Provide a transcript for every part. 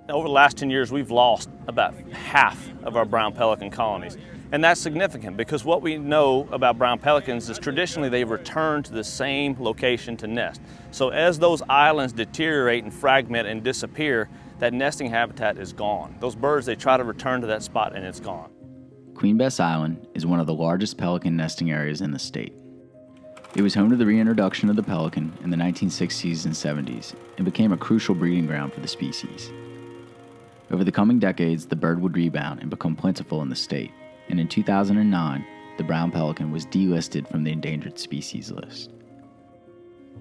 Over the last 10 years, we've lost about half of our brown pelican colonies. And that's significant because what we know about brown pelicans is traditionally they return to the same location to nest. So as those islands deteriorate and fragment and disappear, that nesting habitat is gone. Those birds, they try to return to that spot and it's gone. Queen Bess Island is one of the largest pelican nesting areas in the state. It was home to the reintroduction of the pelican in the 1960s and 70s and became a crucial breeding ground for the species. Over the coming decades, the bird would rebound and become plentiful in the state, and in 2009, the brown pelican was delisted from the endangered species list.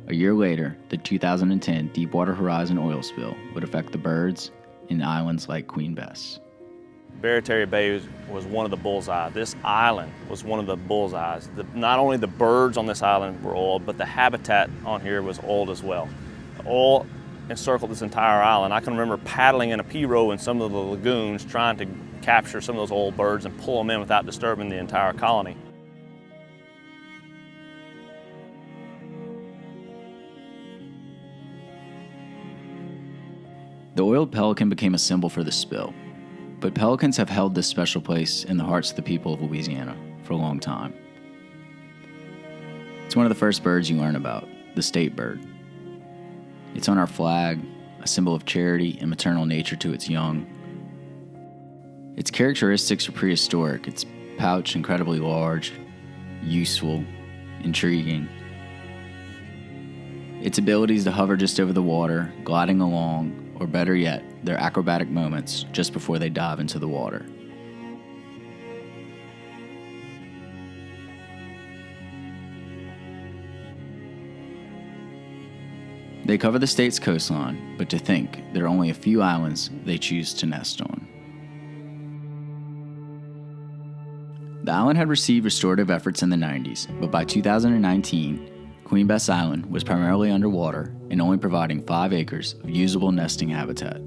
A year later, the 2010 Deepwater Horizon oil spill would affect the birds in islands like Queen Bess. Barataria Bay was one of the bullseye. This island was one of the bullseyes. Not only the birds on this island were old, but the habitat on here was old as well. The oil encircled this entire island. I can remember paddling in a pirogue in some of the lagoons trying to capture some of those old birds and pull them in without disturbing the entire colony. The oiled pelican became a symbol for the spill, but pelicans have held this special place in the hearts of the people of Louisiana for a long time. It's one of the first birds you learn about, the state bird. It's on our flag, a symbol of charity and maternal nature to its young. Its characteristics are prehistoric. Its pouch incredibly large, useful, intriguing. Its abilities to hover just over the water, gliding along, or better yet, their acrobatic moments just before they dive into the water. They cover the state's coastline, but to think there are only a few islands they choose to nest on. The island had received restorative efforts in the 90s, but by 2019, Queen Bess Island was primarily underwater and only providing 5 acres of usable nesting habitat.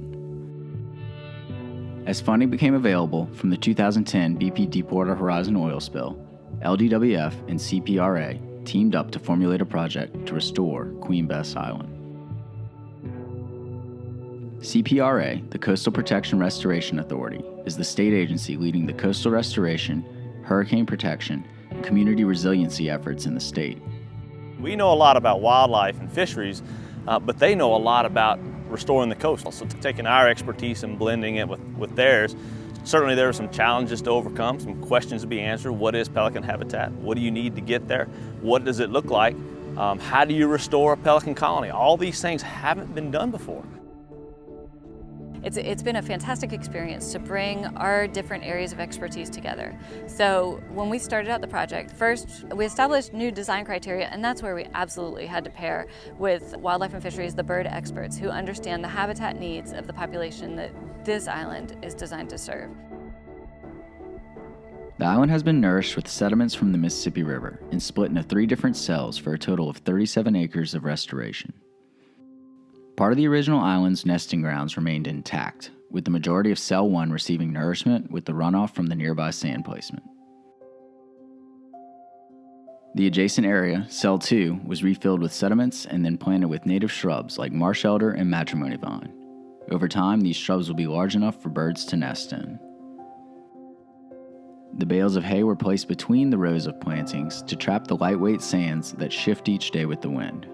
As funding became available from the 2010 BP Deepwater Horizon oil spill, LDWF and CPRA teamed up to formulate a project to restore Queen Bess Island. CPRA, the Coastal Protection Restoration Authority, is the state agency leading the coastal restoration, hurricane protection, and community resiliency efforts in the state. We know a lot about wildlife and fisheries, but they know a lot about restoring the coast. So taking our expertise and blending it with theirs, certainly there are some challenges to overcome, some questions to be answered. What is pelican habitat? What do you need to get there? What does it look like? How do you restore a pelican colony? All these things haven't been done before. It's been a fantastic experience to bring our different areas of expertise together. So when we started out the project, first we established new design criteria, and that's where we absolutely had to pair with wildlife and fisheries, the bird experts who understand the habitat needs of the population that this island is designed to serve. The island has been nourished with sediments from the Mississippi River and split into 3 different cells for a total of 37 acres of restoration. Part of the original island's nesting grounds remained intact, with the majority of Cell 1 receiving nourishment with the runoff from the nearby sand placement. The adjacent area, Cell 2, was refilled with sediments and then planted with native shrubs like marsh elder and matrimony vine. Over time, these shrubs will be large enough for birds to nest in. The bales of hay were placed between the rows of plantings to trap the lightweight sands that shift each day with the wind.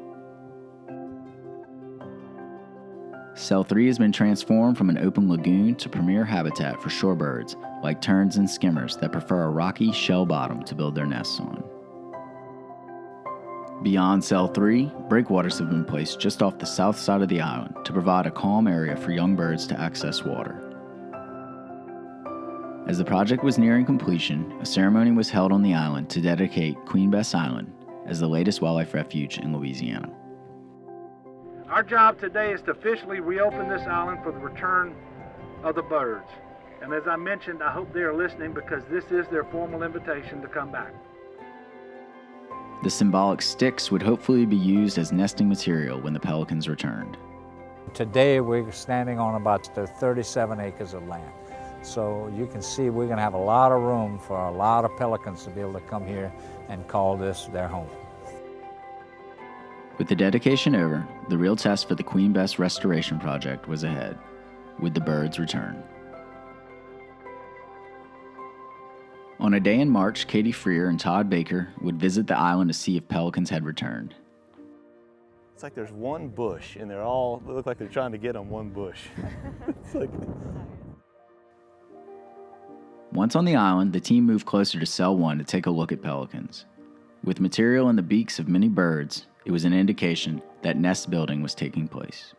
Cell 3 has been transformed from an open lagoon to premier habitat for shorebirds like terns and skimmers that prefer a rocky shell bottom to build their nests on. Beyond Cell 3, breakwaters have been placed just off the south side of the island to provide a calm area for young birds to access water. As the project was nearing completion, a ceremony was held on the island to dedicate Queen Bess Island as the latest wildlife refuge in Louisiana. Our job today is to officially reopen this island for the return of the birds. And as I mentioned, I hope they are listening because this is their formal invitation to come back. The symbolic sticks would hopefully be used as nesting material when the pelicans returned. Today we're standing on about 37 acres of land. So you can see we're going to have a lot of room for a lot of pelicans to be able to come here and call this their home. With the dedication over, the real test for the Queen Bess Restoration Project was ahead. would the birds return? On a day in March, Katie Freer and Todd Baker would visit the island to see if pelicans had returned. It's like there's one bush, and they look like they're trying to get on one bush. It's like... Once on the island, the team moved closer to cell 1 to take a look at pelicans. With material in the beaks of many birds, it was an indication that nest building was taking place.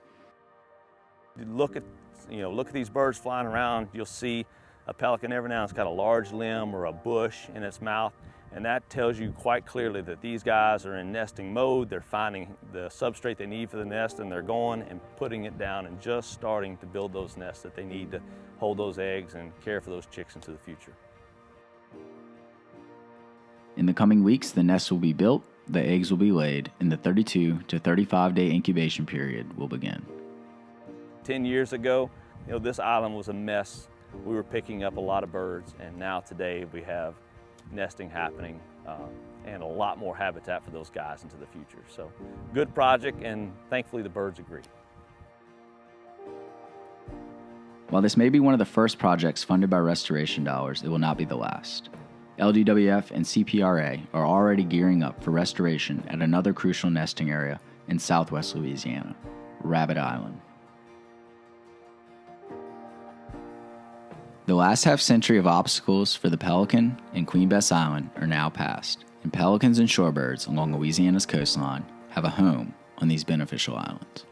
Look at these birds flying around. You'll see a pelican every now and then. It's got a large limb or a bush in its mouth, and that tells you quite clearly that these guys are in nesting mode. They're finding the substrate they need for the nest, and they're going and putting it down and just starting to build those nests that they need to hold those eggs and care for those chicks into the future. In the coming weeks, the nests will be built, the eggs will be laid, and the 32 to 35-day incubation period will begin. 10 years ago, this island was a mess. We were picking up a lot of birds, and now today we have nesting happening and a lot more habitat for those guys into the future. So good project, and thankfully the birds agree. While this may be one of the first projects funded by restoration dollars, it will not be the last. LDWF and CPRA are already gearing up for restoration at another crucial nesting area in southwest Louisiana, Rabbit Island. The last half-century of obstacles for the pelican and Queen Bess Island are now past, and pelicans and shorebirds along Louisiana's coastline have a home on these beneficial islands.